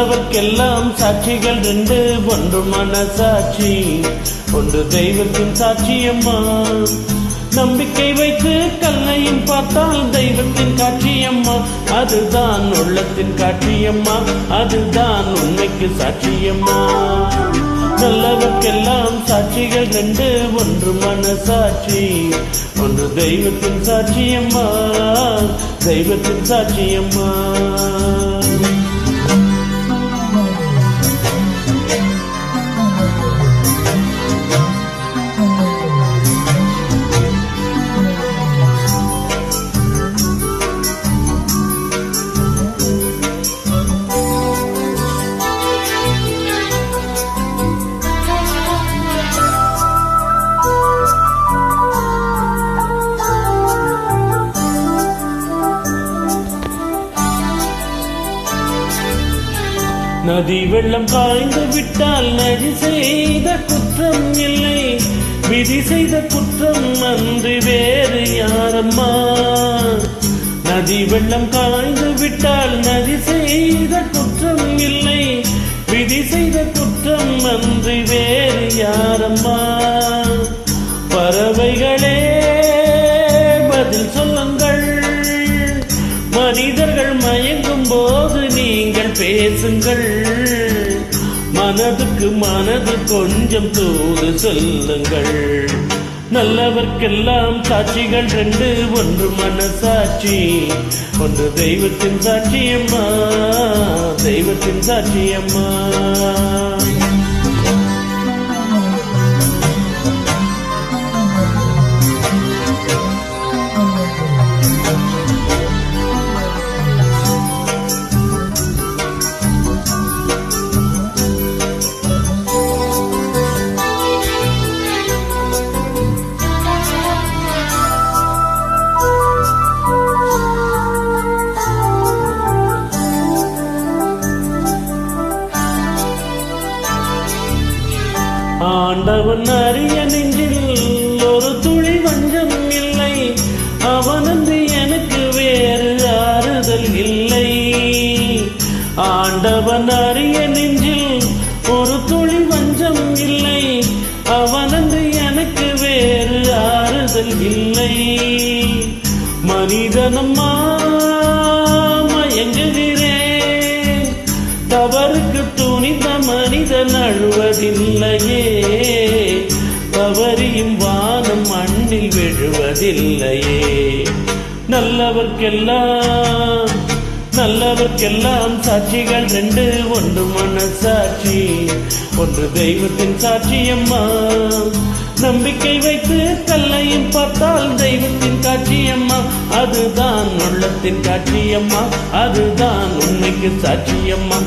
நல்லவர்க்கெல்லாம் சாட்சிகள் ரெண்டு, ஒன்று மனசாட்சி, ஒன்று தெய்வத்தின் சாட்சியம்மா. நம்பிக்கை வைத்து கல்லையும் பார்த்தால் தெய்வத்தின் காட்சியம்மா, அதுதான் உள்ளத்தின் காட்சியம்மா, அதுதான் உண்மைக்கு சாட்சியம்மா. நல்லவர்க்கெல்லாம் சாட்சிகள் ரெண்டு, ஒன்று மனசாட்சி, ஒன்று தெய்வத்தின் சாட்சியம்மா, தெய்வத்தின் சாட்சியம்மா. நதி வெள்ளம் காய்ந்து விட்டால் நதி செய்த குற்றம் இல்லை, விதி செய்த குற்றம் அன்றி வேறு யாரம்மா. நதி வெள்ளம் காய்ந்து விட்டால் நதி செய்த குற்றம் இல்லை, விதி செய்த குற்றம் அன்றி வேறு யாரம்மா. பறவைகளே பதில் சொல்லுங்கள், மனிதர்கள் மயங்கும் போது நீங்கள் பேசுங்கள், மனதுக்கு மனது கொஞ்சம் தூது சொல்லுங்கள். நல்லவர்க்கெல்லாம் சாட்சிகள் ரெண்டு, ஒன்று மனசாட்சி, ஒன்று தெய்வத்தின் சாட்சியம்மா, தெய்வத்தின் சாட்சியம்மா. ஆண்டவன் அறிய நெஞ்சில் ஒரு துளி வஞ்சம் இல்லை, அவனன்று எனக்கு வேறு ஆறுதல் இல்லை. ஆண்டவன் அறிய நெஞ்சில் ஒரு துளி வஞ்சம் இல்லை, அவனன்று எனக்கு வேறு ஆறுதல் இல்லை. மனிதனம்மா மயங்குகிறேன், தவறுக்கு துணிந்த மனிதன் அழுவதில்லையே, தவறியும் வானம் மண்ணில் விழுவதில்லையே. நல்லவர்க்கெல்லாம் சாட்சிகள் ரெண்டு, ஒன்று மனசாட்சி, ஒன்று தெய்வத்தின் சாட்சியம்மா. நம்பிக்கை வைத்து கல்லையும் பார்த்தால் தெய்வத்தின் காட்சியம்மா, அதுதான் உள்ளத்தின் காட்சியம்மா, அதுதான் உண்மைக்கு சாட்சியம்மா.